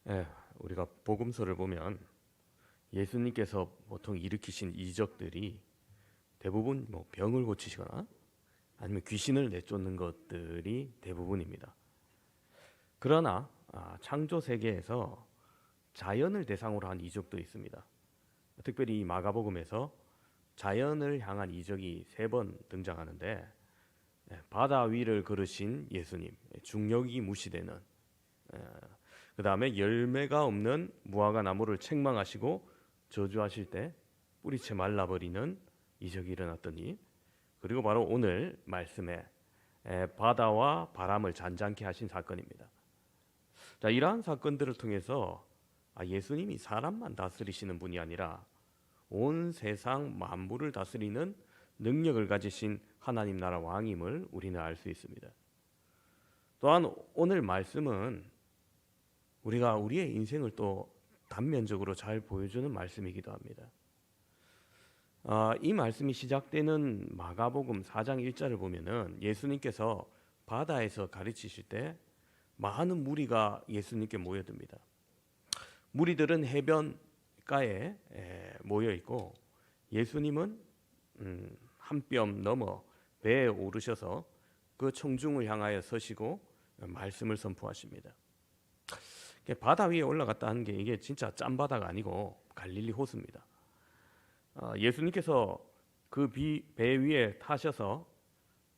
예, 우리가 복음서를 보면 예수님께서 보통 일으키신 이적들이 대부분 뭐 병을 고치시거나 아니면 귀신을 내쫓는 것들이 대부분입니다. 그러나 창조 세계에서 자연을 대상으로 한 이적도 있습니다. 특별히 이 마가복음에서 자연을 향한 이적이 3번 등장하는데, 바다 위를 걸으신 예수님, 중력이 무시되는, 그 다음에 열매가 없는 무화과 나무를 책망하시고 저주하실 때 뿌리채 말라버리는 이적이 일어났더니, 그리고 바로 오늘 말씀에 바다와 바람을 잔잔케 하신 사건입니다. 자, 이러한 사건들을 통해서 예수님이 사람만 다스리시는 분이 아니라 온 세상 만물을 다스리는 능력을 가지신 하나님 나라 왕임을 우리는 알 수 있습니다. 또한 오늘 말씀은 우리가 우리의 인생을 또 단면적으로 잘 보여주는 말씀이기도 합니다. 이 말씀이 시작되는 마가복음 4장 1절을 보면은 예수님께서 바다에서 가르치실 때 많은 무리가 예수님께 모여듭니다. 무리들은 해변가에 모여 있고 예수님은 한 뼘 넘어 배에 오르셔서 그 청중을 향하여 서시고 말씀을 선포하십니다. 바다 위에 올라갔다 하는 게 이게 진짜 짠바다가 아니고 갈릴리 호수입니다. 예수님께서 그 배 위에 타셔서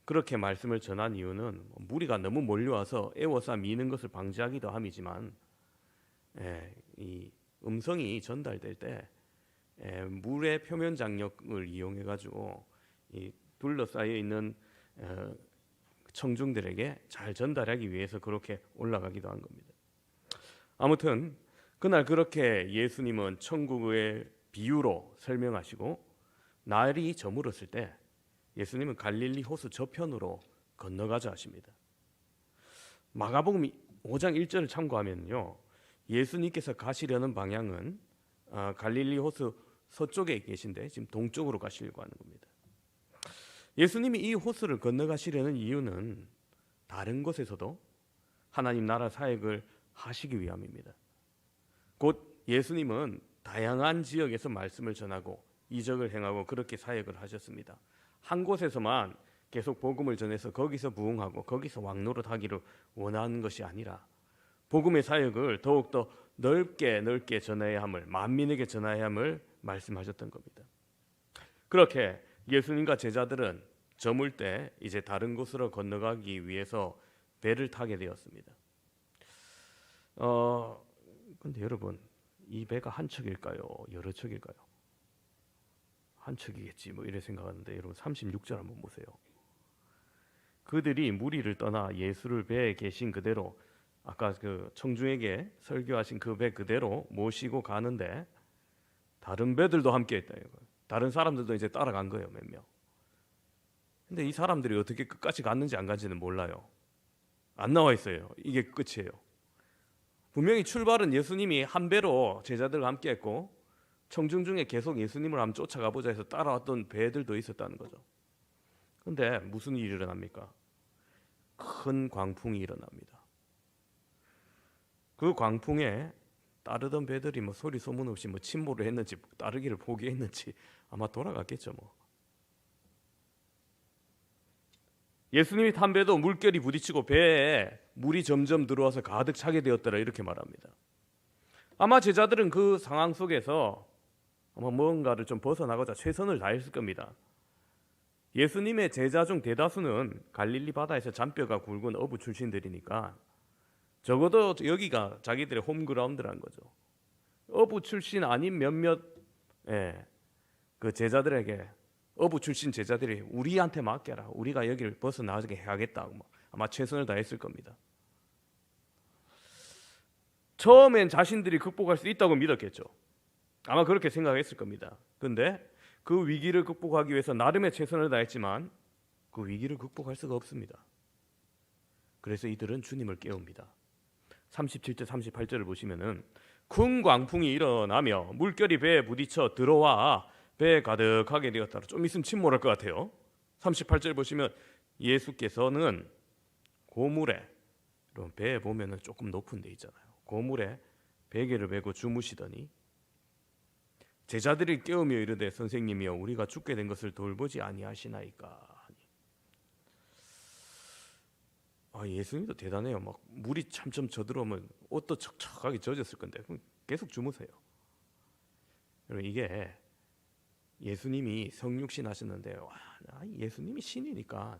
그렇게 말씀을 전한 이유는 무리가 너무 몰려와서 애워싸 미는 것을 방지하기도 함이지만, 이 음성이 전달될 때 물의 표면 장력을 이용해 가지고 이 둘러싸여 있는 청중들에게 잘 전달하기 위해서 그렇게 올라가기도 한 겁니다. 아무튼 그날 그렇게 예수님은 천국의 비유로 설명하시고 날이 저물었을 때 예수님은 갈릴리 호수 저편으로 건너가자 하십니다. 마가복음 5장 1절을 참고하면요, 예수님께서 가시려는 방향은 갈릴리 호수 서쪽에 계신데 지금 동쪽으로 가시려고 하는 겁니다. 예수님이 이 호수를 건너가시려는 이유는 다른 곳에서도 하나님 나라 사역을 하시기 위함입니다. 곧 예수님은 다양한 지역에서 말씀을 전하고 이적을 행하고 그렇게 사역을 하셨습니다. 한 곳에서만 계속 복음을 전해서 거기서 부흥하고 거기서 왕노릇하기를 원하는 것이 아니라 복음의 사역을 더욱더 넓게 전해야 함을, 만민에게 전해야 함을 말씀하셨던 겁니다. 그렇게 예수님과 제자들은 저물 때 이제 다른 곳으로 건너가기 위해서 배를 타게 되었습니다. 근데 여러분, 이 배가 한 척일까요? 여러 척일까요? 한 척이겠지 뭐 이래 생각하는데, 여러분 36절 한번 보세요. 그들이 무리를 떠나 예수를 배에 계신 그대로, 아까 그 청중에게 설교하신 그 배 그대로 모시고 가는데 다른 배들도 함께 했다. 다른 사람들도 이제 따라간 거예요, 몇 명. 근데 이 사람들이 어떻게 끝까지 갔는지 안 간지는 몰라요. 안 나와 있어요. 이게 끝이에요. 분명히 출발은 예수님이 한 배로 제자들과 함께 했고 청중 중에 계속 예수님을 한번 쫓아가 보자 해서 따라왔던 배들도 있었다는 거죠. 그런데 무슨 일이 일어납니까? 큰 광풍이 일어납니다. 그 광풍에 따르던 배들이 뭐 소리 소문 없이 뭐 침몰을 했는지 따르기를 포기했는지 아마 돌아갔겠죠 뭐. 예수님이 탄 배도 물결이 부딪히고 배에 물이 점점 들어와서 가득 차게 되었더라, 이렇게 말합니다. 아마 제자들은 그 상황 속에서 아마 뭔가를 좀 벗어나고자 최선을 다했을 겁니다. 예수님의 제자 중 대다수는 갈릴리 바다에서 잔뼈가 굵은 어부 출신들이니까 적어도 여기가 자기들의 홈그라운드라는 거죠. 어부 출신 아닌 몇몇 그 제자들에게, 어부 출신 제자들이 우리한테 맡겨라, 우리가 여기를 벗어나게 해야겠다, 아마 최선을 다했을 겁니다. 처음엔 자신들이 극복할 수 있다고 믿었겠죠. 아마 그렇게 생각했을 겁니다. 그런데 그 위기를 극복하기 위해서 나름의 최선을 다했지만 그 위기를 극복할 수가 없습니다. 그래서 이들은 주님을 깨웁니다. 37절 38절을 보시면은 큰 광풍이 일어나며 물결이 배에 부딪혀 들어와 배에 가득하게 되었다. 좀 있으면 침몰할 것 같아요. 38절 보시면 예수께서는 고물에, 배에 보면은 조금 높은 데 있잖아요. 고물에 베개를 베고 주무시더니 제자들이 깨우며 이르되 선생님이여 우리가 죽게 된 것을 돌보지 아니하시나이까. 예수님도 대단해요. 막 물이 참참 젖들어오면 옷도 척척하게 젖었을 건데 계속 주무세요. 여러분 이게 예수님이 성육신 하셨는데 예수님이 신이니까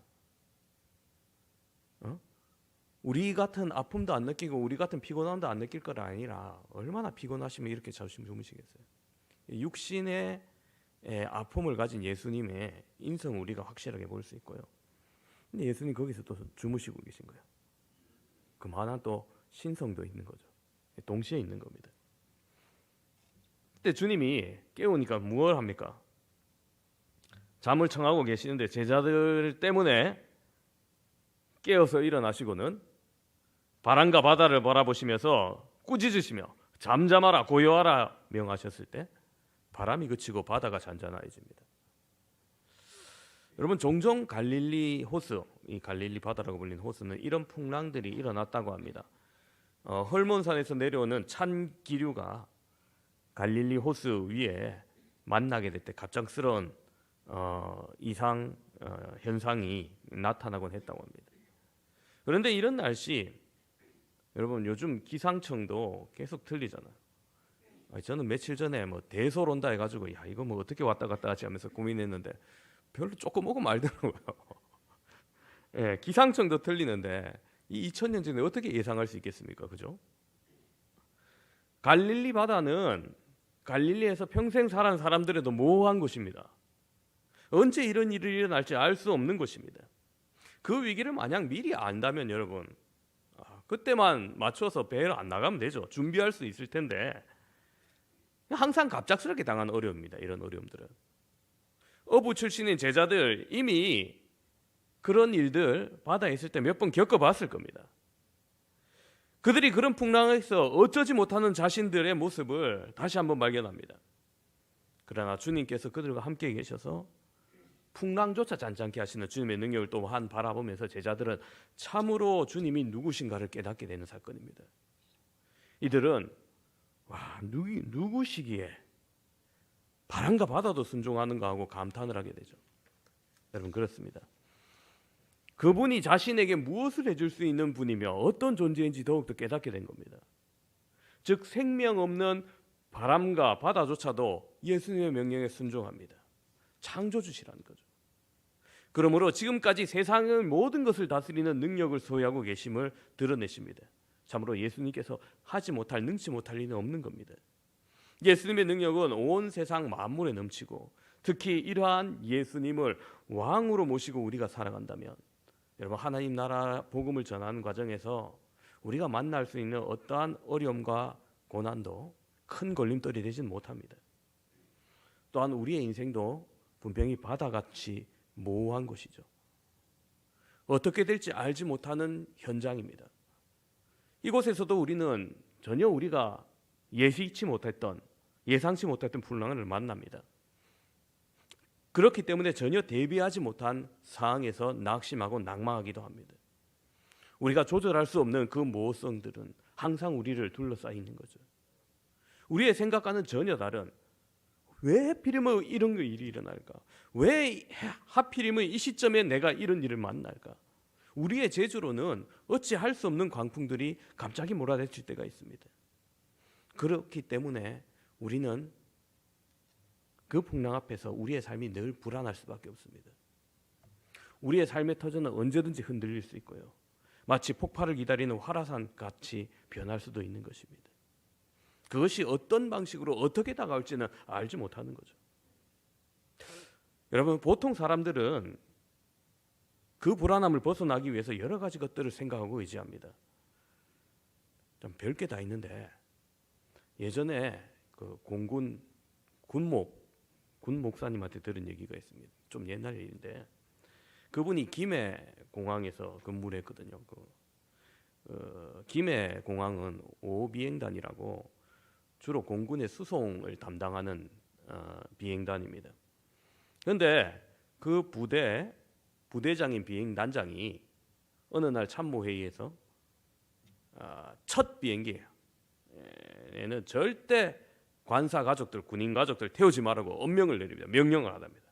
우리 같은 아픔도 안 느끼고 우리 같은 피곤함도 안 느낄 거라 아니라 얼마나 피곤하시면 이렇게 자주 주무시겠어요. 육신의 아픔을 가진 예수님의 인성을 우리가 확실하게 볼 수 있고요. 근데 예수님 거기서 또 주무시고 계신 거예요. 그만한 또 신성도 있는 거죠. 동시에 있는 겁니다. 그때 주님이 깨우니까 무엇을 합니까? 잠을 청하고 계시는데 제자들 때문에 깨어서 일어나시고는 바람과 바다를 바라보시면서 꾸짖으시며 잠잠하라 고요하라 명하셨을 때 바람이 그치고 바다가 잔잔해집니다. 여러분 종종 갈릴리 호수, 이 갈릴리 바다라고 불리는 호수는 이런 풍랑들이 일어났다고 합니다. 헐몬산에서 내려오는 찬 기류가 갈릴리 호수 위에 만나게 될 때 갑작스러운 이상 현상이 나타나곤 했다고 합니다. 그런데 이런 날씨 여러분 요즘 기상청도 계속 틀리잖아요. 저는 며칠 전에 뭐 대설 온다 해가지고 야 이거 뭐 어떻게 왔다 갔다 하지 하면서 고민했는데 별로 조금 오고 말더라고요. 예, 기상청도 틀리는데 이 2000년 전에 어떻게 예상할 수 있겠습니까? 그죠? 갈릴리 바다는 갈릴리에서 평생 살아온 사람들에도 모호한 곳입니다. 언제 이런 일이 일어날지 알 수 없는 곳입니다. 그 위기를 만약 미리 안다면 여러분 그때만 맞춰서 배를 안 나가면 되죠. 준비할 수 있을 텐데 항상 갑작스럽게 당하는 어려움입니다. 이런 어려움들은 어부 출신인 제자들 이미 그런 일들 바다에 있을 때 몇 번 겪어봤을 겁니다. 그들이 그런 풍랑에서 어쩌지 못하는 자신들의 모습을 다시 한번 발견합니다. 그러나 주님께서 그들과 함께 계셔서 풍랑조차 잔잔케 하시는 주님의 능력을 또한 바라보면서 제자들은 참으로 주님이 누구신가를 깨닫게 되는 사건입니다. 이들은 누구시기에 바람과 바다도 순종하는가 하고 감탄을 하게 되죠. 여러분 그렇습니다. 그분이 자신에게 무엇을 해줄 수 있는 분이며 어떤 존재인지 더욱더 깨닫게 된 겁니다. 즉 생명 없는 바람과 바다조차도 예수님의 명령에 순종합니다. 창조주시라는 거죠. 그러므로 지금까지 세상의 모든 것을 다스리는 능력을 소유하고 계심을 드러내십니다. 참으로 예수님께서 하지 못할 능치 못할 일은 없는 겁니다. 예수님의 능력은 온 세상 만물에 넘치고 특히 이러한 예수님을 왕으로 모시고 우리가 살아간다면 여러분 하나님 나라 복음을 전하는 과정에서 우리가 만날 수 있는 어떠한 어려움과 고난도 큰 걸림돌이 되지는 못합니다. 또한 우리의 인생도 분명히 바다같이 모호한 것이죠. 어떻게 될지 알지 못하는 현장입니다. 이곳에서도 우리는 전혀 우리가 예상치 못했던 풍랑을 만납니다. 그렇기 때문에 전혀 대비하지 못한 상황에서 낙심하고 낙망하기도 합니다. 우리가 조절할 수 없는 그 모호성들은 항상 우리를 둘러싸여 있는 거죠. 우리의 생각과는 전혀 다른 왜 하필이면 이런 일이 일어날까? 왜 하필이면 이 시점에 내가 이런 일을 만날까? 우리의 재주로는 어찌할 수 없는 광풍들이 갑자기 몰아닥칠 때가 있습니다. 그렇기 때문에 우리는 그 풍랑 앞에서 우리의 삶이 늘 불안할 수밖에 없습니다. 우리의 삶의 터전은 언제든지 흔들릴 수 있고요. 마치 폭발을 기다리는 활화산 같이 변할 수도 있는 것입니다. 그것이 어떤 방식으로 어떻게 다가올지는 알지 못하는 거죠. 여러분 보통 사람들은 그 불안함을 벗어나기 위해서 여러 가지 것들을 생각하고 의지합니다. 좀 별게 다 있는데 예전에 그 공군 군 목사님한테 들은 얘기가 있습니다. 좀 옛날 일인데 그분이 김해 공항에서 근무를 했거든요. 김해 공항은 5 비행단이라고 주로 공군의 수송을 담당하는 비행단입니다. 그런데 그 부대장인 비행단장이 어느 날 참모회의에서 첫 비행기에 전에는 절대 관사 가족들, 군인 가족들 태우지 말라고 엄명을 내립니다. 명령을 하답니다.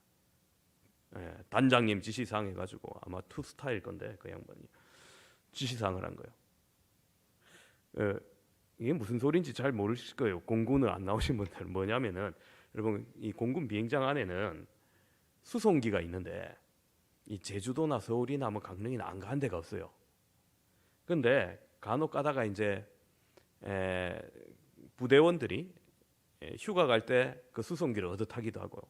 단장님 지시사항 해가지고 아마 투스타일 건데 그 양반이 지시사항을 한 거예요. 이게 무슨 소리인지 잘 모르실 거예요. 공군을 안 나오신 분들은. 뭐냐면은 여러분, 이 공군 비행장 안에는 수송기가 있는데 이 제주도나 서울이나 뭐 강릉이나 안 가는 데가 없어요. 근데 간혹 가다가 이제 부대원들이 휴가 갈 때 그 수송기를 얻어 타기도 하고,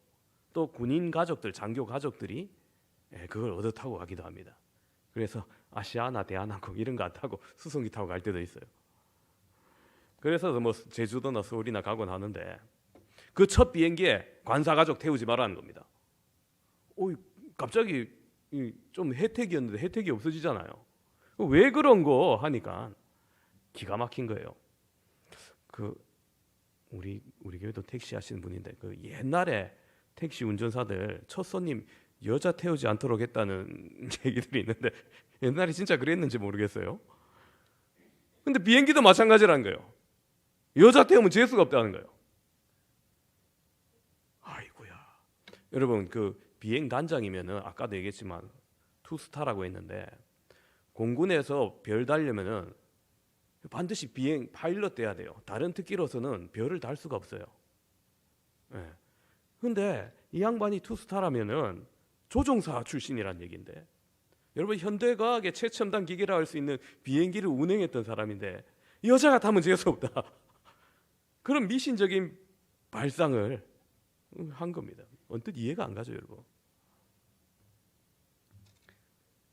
또 군인 가족들, 장교 가족들이 그걸 얻어 타고 가기도 합니다. 그래서 아시아나 대한항공 이런 거 안 타고 수송기 타고 갈 때도 있어요. 그래서 뭐 제주도나 서울이나 가곤 하는데 그 첫 비행기에 관사 가족 태우지 말라는 겁니다. 갑자기 좀 혜택이었는데 혜택이 없어지잖아요. 왜 그런 거 하니까 기가 막힌 거예요. 우리 교회도 택시 하시는 분인데 그 옛날에 택시 운전사들 첫 손님 여자 태우지 않도록 했다는 얘기들이 있는데 옛날에 진짜 그랬는지 모르겠어요. 근데 비행기도 마찬가지라는 거예요. 여자 태우면 재수가 없다는 거예요. 아이고야. 여러분, 그 비행 단장이면은 아까도 얘기했지만 투스타라고 했는데 공군에서 별 달려면은 반드시 비행 파일럿 돼야 돼요. 다른 특기로서는 별을 달 수가 없어요. 근데 이 양반이 투스타라면은 조종사 출신이란 얘기인데, 여러분 현대과학의 최첨단 기계라 할 수 있는 비행기를 운행했던 사람인데 여자가 타면 재수 없다. 그런 미신적인 발상을 한 겁니다. 언뜻 이해가 안 가죠, 여러분.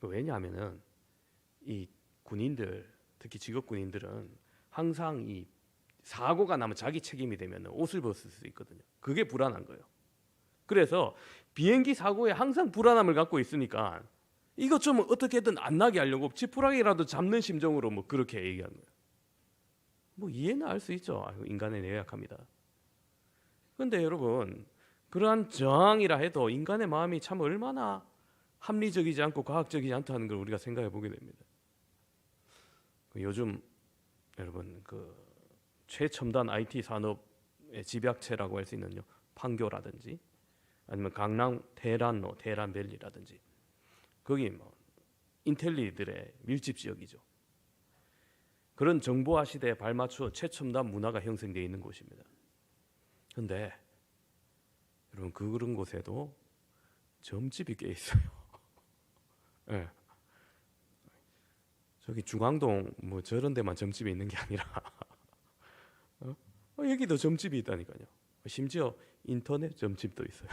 왜냐하면은 이 군인들, 특히 직업 군인들은 항상 이 사고가 나면 자기 책임이 되면 옷을 벗을 수 있거든요. 그게 불안한 거예요. 그래서 비행기 사고에 항상 불안함을 갖고 있으니까 이것 좀 어떻게든 안 나게 하려고 지푸라기라도 잡는 심정으로 뭐 그렇게 얘기하는 거예요. 뭐 이해는 할 수 있죠. 인간의 내약합니다. 그런데 여러분, 그러한 저항이라 해도 인간의 마음이 참 얼마나 합리적이지 않고 과학적이지 않다는 걸 우리가 생각해 보게 됩니다. 요즘 여러분 그 최첨단 IT 산업의 집약체라고 할 수 있는 판교라든지 아니면 강남 테헤란밸리라든지 거기 뭐 인텔리들의 밀집 지역이죠. 그런 정보화 시대에 발맞춰 최첨단 문화가 형성되어 있는 곳입니다. 그런데 여러분 그런 곳에도 점집이 꽤 있어요. 네. 저기 중앙동 뭐 저런 데만 점집이 있는 게 아니라 여기도 점집이 있다니까요. 심지어 인터넷 점집도 있어요.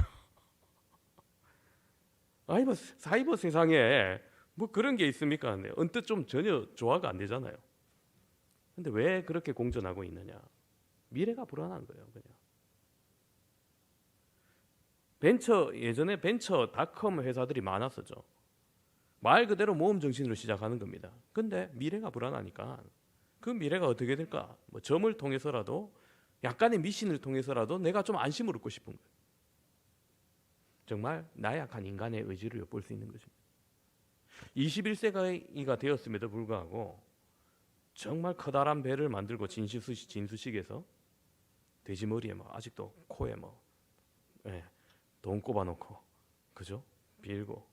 아니 뭐 사이버 세상에 뭐 그런 게 있습니까? 언뜻 좀 전혀 조화가 안 되잖아요. 근데 왜 그렇게 공존하고 있느냐? 미래가 불안한 거예요, 그냥. 예전에 벤처닷컴 회사들이 많았었죠. 말 그대로 모험 정신으로 시작하는 겁니다. 근데 미래가 불안하니까 그 미래가 어떻게 될까? 뭐 점을 통해서라도 약간의 미신을 통해서라도 내가 좀 안심을 얻고 싶은 거예요. 정말 나약한 인간의 의지를 엿볼 수 있는 것입니다. 21세기가 되었음에도 불구하고 정말 커다란 배를 만들고 진수식에서 돼지머리에 뭐 아직도 코에 뭐 돈 꼽아놓고 그죠? 빌고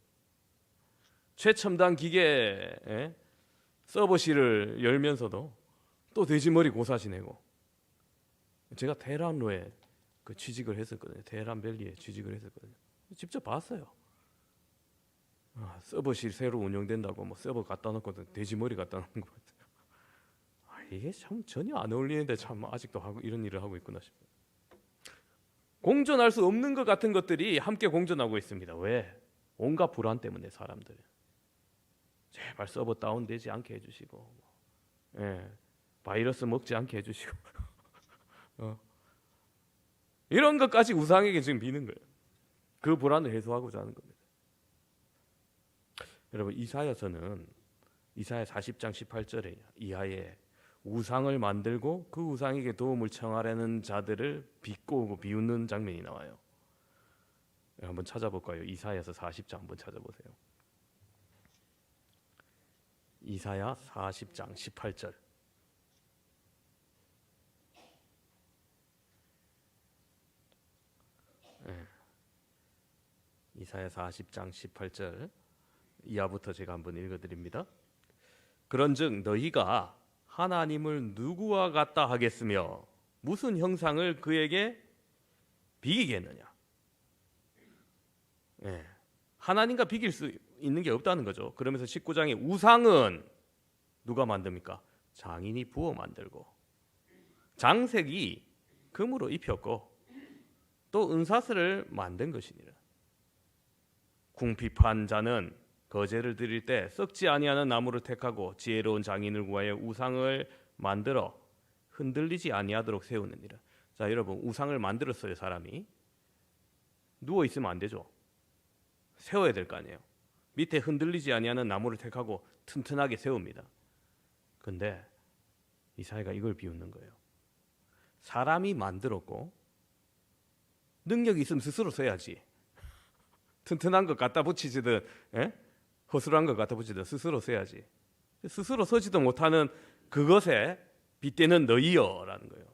최첨단 기계 서버실을 열면서도 또 돼지머리 고사 지내고. 제가 테헤란로에 그 취직을 했었거든요. 테헤란밸리에 취직을 했었거든요. 직접 봤어요. 서버실 새로 운영된다고 뭐 서버 갖다 놓고 돼지머리 갖다 놓는 거 같아요. 이게 참 전혀 안 어울리는데 참 아직도 하고 이런 일을 하고 있구나 싶어요. 공존할 수 없는 것 같은 것들이 함께 공존하고 있습니다. 왜? 온갖 불안 때문에 사람들. 제발 서버 다운되지 않게 해주시고, 바이러스 먹지 않게 해주시고, 이런 것까지 우상에게 지금 비는 거예요. 그 불안을 해소하고자 하는 겁니다. 여러분 이사야서는 이사야 40장 18절에 이하에 우상을 만들고 그 우상에게 도움을 청하려는 자들을 비꼬고 비웃는 장면이 나와요. 한번 찾아볼까요? 이사야서 40장 한번 찾아보세요. 이사야 40장 18절. 이사야 40장 18절 이하부터 제가 한번 읽어드립니다. 그런즉 너희가 하나님을 누구와 같다 하겠으며 무슨 형상을 그에게 비기겠느냐. 하나님과 비길 수 있는 게 없다는 거죠. 그러면서 19장에 우상은 누가 만듭니까? 장인이 부어 만들고 장색이 금으로 입혔고 또 은사슬을 만든 것이니라. 궁핍한 자는 거제를 드릴 때 썩지 아니하는 나무를 택하고 지혜로운 장인을 구하여 우상을 만들어 흔들리지 아니하도록 세우느니라. 자, 여러분, 우상을 만들었어요. 사람이 누워 있으면 안 되죠. 세워야 될 거 아니에요. 밑에 흔들리지 아니하는 나무를 택하고 튼튼하게 세웁니다. 근데 이사야가 이걸 비웃는 거예요. 사람이 만들었고 능력이 있으면 스스로 서야지. 튼튼한 것 갖다 붙이지든 허술한 것 갖다 붙이든 스스로 서야지. 스스로 서지도 못하는 그것에 빗대는 너희여라는 거예요.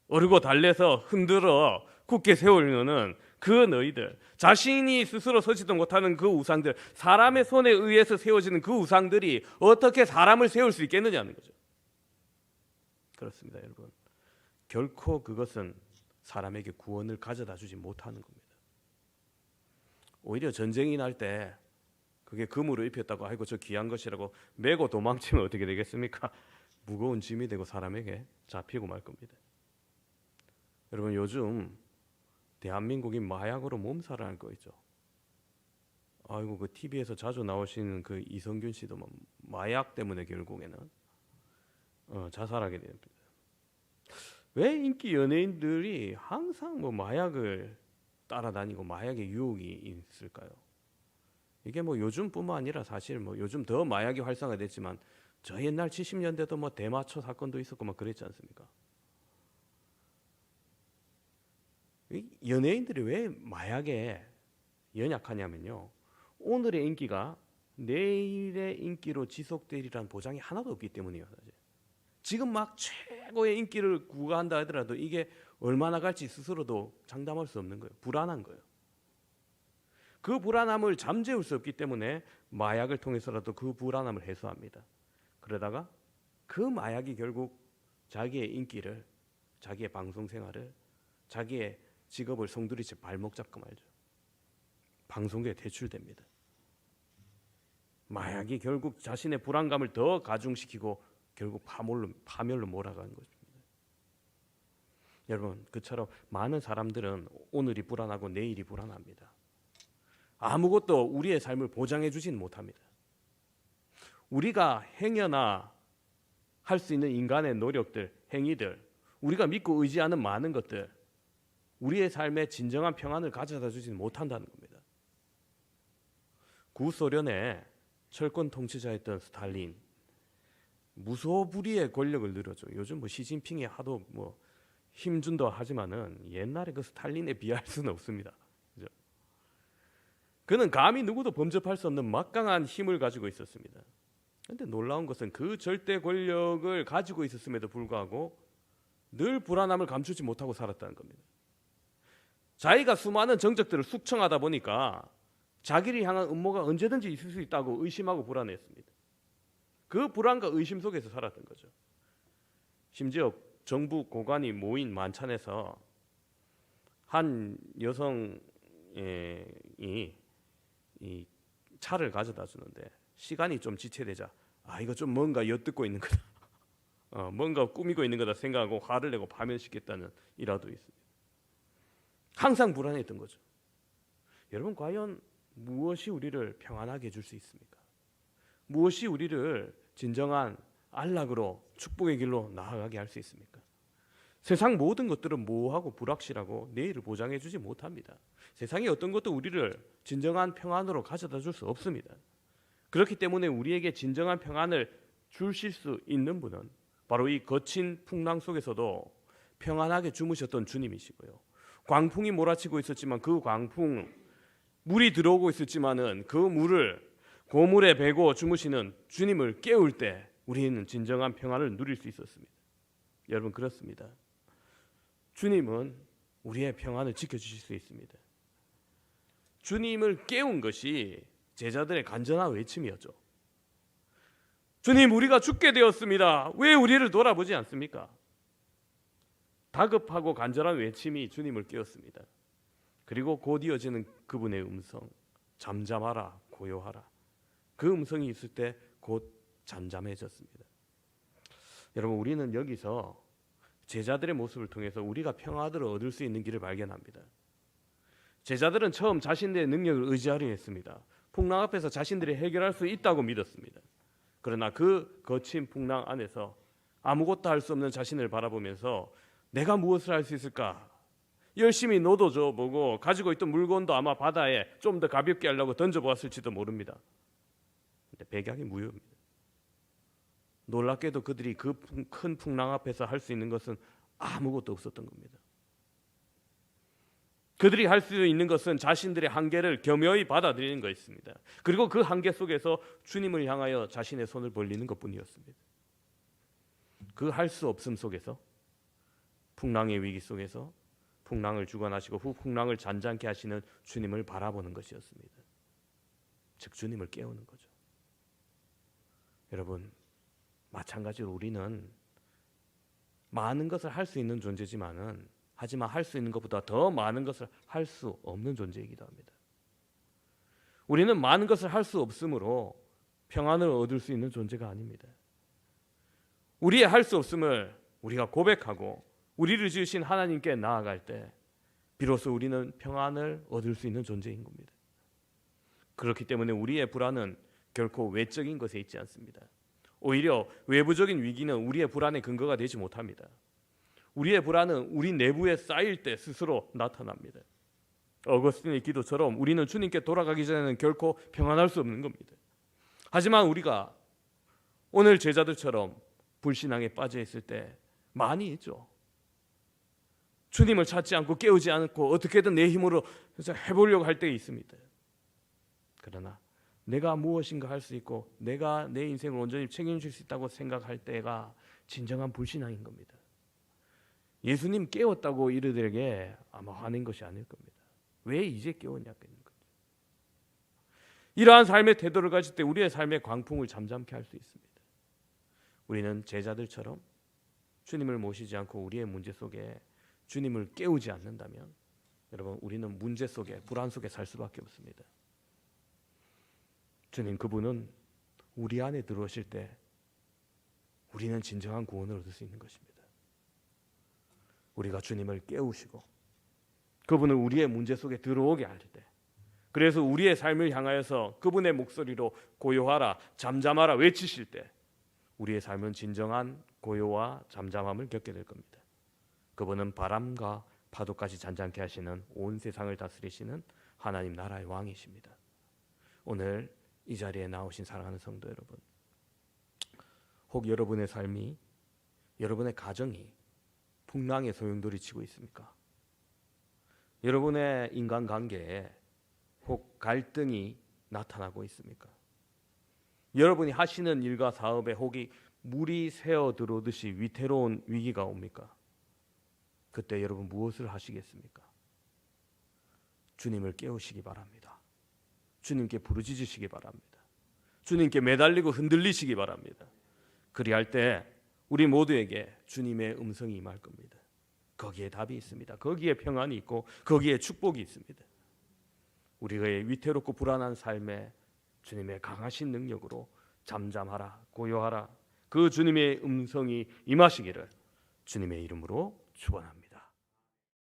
어르고 달래서 흔들어 굳게 세우려는 그 너희들, 자신이 스스로 서지도 못하는 그 우상들, 사람의 손에 의해서 세워지는 그 우상들이 어떻게 사람을 세울 수 있겠느냐는 거죠. 그렇습니다, 여러분. 결코 그것은 사람에게 구원을 가져다 주지 못하는 겁니다. 오히려 전쟁이 날 때 그게 금으로 입혔다고 아이고 저 귀한 것이라고 메고 도망치면 어떻게 되겠습니까? 무거운 짐이 되고 사람에게 잡히고 말 겁니다. 여러분, 요즘 대한민국이 마약으로 몸살을 앓고 있죠. 아이고 그 TV에서 자주 나오시는 그 이성균 씨도 마약 때문에 결국에는 자살하게 됩니다. 왜 인기 연예인들이 항상 마약을 따라다니고 마약의 유혹이 있을까요? 이게 요즘뿐만 아니라 사실 요즘 더 마약이 활성화됐지만 저 옛날 70년대도 대마초 사건도 있었고 그랬지 않습니까? 연예인들이 왜 마약에 연약하냐면요, 오늘의 인기가 내일의 인기로 지속되리라는 보장이 하나도 없기 때문이에요. 사실. 지금 최고의 인기를 구가한다 하더라도 이게 얼마나 갈지 스스로도 장담할 수 없는 거예요. 불안한 거예요. 그 불안함을 잠재울 수 없기 때문에 마약을 통해서라도 그 불안함을 해소합니다. 그러다가 그 마약이 결국 자기의 인기를, 자기의 방송 생활을, 자기의 직업을 송두리째 발목 잡고 말죠. 방송국에 퇴출됩니다. 마약이 결국 자신의 불안감을 더 가중시키고 결국 파멸로 몰아가는 것입니다. 여러분, 그처럼 많은 사람들은 오늘이 불안하고 내일이 불안합니다. 아무것도 우리의 삶을 보장해 주지는 못합니다. 우리가 행여나 할 수 있는 인간의 노력들, 행위들, 우리가 믿고 의지하는 많은 것들, 우리의 삶에 진정한 평안을 가져다 주지는 못한다는 겁니다. 구소련의 철권 통치자였던 스탈린, 무소불위의 권력을 누렸죠. 요즘 시진핑이 하도 힘준다 하지만은 옛날에 그 스탈린에 비할 수는 없습니다. 그죠? 그는 감히 누구도 범접할 수 없는 막강한 힘을 가지고 있었습니다. 그런데 놀라운 것은 그 절대 권력을 가지고 있었음에도 불구하고 늘 불안함을 감추지 못하고 살았다는 겁니다. 자기가 수많은 정적들을 숙청하다 보니까 자기를 향한 음모가 언제든지 있을 수 있다고 의심하고 불안했습니다. 그 불안과 의심 속에서 살았던 거죠. 심지어 정부 고관이 모인 만찬에서 한 여성이 이 차를 가져다 주는데 시간이 좀 지체되자 이거 좀 뭔가 엿듣고 있는 거다, 뭔가 꾸미고 있는 거다 생각하고 화를 내고 파면시켰다는 일화도 있습니다. 항상 불안했던 거죠. 여러분, 과연 무엇이 우리를 평안하게 해줄 수 있습니까? 무엇이 우리를 진정한 안락으로 축복의 길로 나아가게 할 수 있습니까? 세상 모든 것들은 모호하고 불확실하고 내일을 보장해 주지 못합니다. 세상의 어떤 것도 우리를 진정한 평안으로 가져다 줄 수 없습니다. 그렇기 때문에 우리에게 진정한 평안을 주실 수 있는 분은 바로 이 거친 풍랑 속에서도 평안하게 주무셨던 주님이시고요. 광풍이 몰아치고 있었지만 그 광풍, 물이 들어오고 있었지만은 그 물을 고물에 베고 주무시는 주님을 깨울 때 우리는 진정한 평안을 누릴 수 있었습니다. 여러분, 그렇습니다. 주님은 우리의 평안을 지켜주실 수 있습니다. 주님을 깨운 것이 제자들의 간절한 외침이었죠. 주님, 우리가 죽게 되었습니다. 왜 우리를 돌아보지 않습니까? 다급하고 간절한 외침이 주님을 깨웠습니다. 그리고 곧 이어지는 그분의 음성, 잠잠하라, 고요하라. 그 음성이 있을 때 곧 잠잠해졌습니다. 여러분, 우리는 여기서 제자들의 모습을 통해서 우리가 평화를 얻을 수 있는 길을 발견합니다. 제자들은 처음 자신들의 능력을 의지하려 했습니다. 풍랑 앞에서 자신들이 해결할 수 있다고 믿었습니다. 그러나 그 거친 풍랑 안에서 아무것도 할 수 없는 자신을 바라보면서 내가 무엇을 할 수 있을까? 열심히 노도 줘보고 가지고 있던 물건도 아마 바다에 좀 더 가볍게 하려고 던져보았을지도 모릅니다. 근데 백약이 무효입니다. 놀랍게도 그들이 그 큰 풍랑 앞에서 할 수 있는 것은 아무것도 없었던 겁니다. 그들이 할 수 있는 것은 자신들의 한계를 겸허히 받아들이는 것이었습니다. 그리고 그 한계 속에서 주님을 향하여 자신의 손을 벌리는 것뿐이었습니다. 그 할 수 없음 속에서, 풍랑의 위기 속에서 풍랑을 주관하시고 후 풍랑을 잔잔케 하시는 주님을 바라보는 것이었습니다. 즉 주님을 깨우는 거죠. 여러분, 마찬가지로 우리는 많은 것을 할 수 있는 존재지만은 하지만 할 수 있는 것보다 더 많은 것을 할 수 없는 존재이기도 합니다. 우리는 많은 것을 할 수 없으므로 평안을 얻을 수 있는 존재가 아닙니다. 우리의 할 수 없음을 우리가 고백하고 우리를 지으신 하나님께 나아갈 때 비로소 우리는 평안을 얻을 수 있는 존재인 겁니다. 그렇기 때문에 우리의 불안은 결코 외적인 것에 있지 않습니다. 오히려 외부적인 위기는 우리의 불안의 근거가 되지 못합니다. 우리의 불안은 우리 내부에 쌓일 때 스스로 나타납니다. 어거스틴의 기도처럼 우리는 주님께 돌아가기 전에는 결코 평안할 수 없는 겁니다. 하지만 우리가 오늘 제자들처럼 불신앙에 빠져 있을 때 많이 있죠. 주님을 찾지 않고 깨우지 않고 어떻게든 내 힘으로 해보려고 할 때 있습니다. 그러나 내가 무엇인가 할 수 있고 내가 내 인생을 온전히 책임질 수 있다고 생각할 때가 진정한 불신앙인 겁니다. 예수님 깨웠다고 이들에게 아마 화낸 것이 아닐 겁니다. 왜 이제 깨웠냐겠는 거죠. 이러한 삶의 태도를 가질 때 우리의 삶의 광풍을 잠잠케 할 수 있습니다. 우리는 제자들처럼 주님을 모시지 않고 우리의 문제 속에 주님을 깨우지 않는다면 여러분, 우리는 문제 속에 불안 속에 살 수밖에 없습니다. 주님, 그분은 우리 안에 들어오실 때 우리는 진정한 구원을 얻을 수 있는 것입니다. 우리가 주님을 깨우시고 그분을 우리의 문제 속에 들어오게 할 때, 그래서 우리의 삶을 향하여서 그분의 목소리로 고요하라, 잠잠하라 외치실 때 우리의 삶은 진정한 고요와 잠잠함을 겪게 될 겁니다. 그분은 바람과 파도까지 잔잔케 하시는 온 세상을 다스리시는 하나님 나라의 왕이십니다. 오늘 이 자리에 나오신 사랑하는 성도 여러분, 혹 여러분의 삶이, 여러분의 가정이 풍랑의 소용돌이 치고 있습니까? 여러분의 인간관계에 혹 갈등이 나타나고 있습니까? 여러분이 하시는 일과 사업에 혹이 물이 새어 들어오듯이 위태로운 위기가 옵니까? 그때 여러분 무엇을 하시겠습니까? 주님을 깨우시기 바랍니다. 주님께 부르짖으시기 바랍니다. 주님께 매달리고 흔들리시기 바랍니다. 그리할 때 우리 모두에게 주님의 음성이 임할 겁니다. 거기에 답이 있습니다. 거기에 평안이 있고 거기에 축복이 있습니다. 우리의 위태롭고 불안한 삶에 주님의 강하신 능력으로 잠잠하라, 고요하라, 그 주님의 음성이 임하시기를 주님의 이름으로 축원합니다.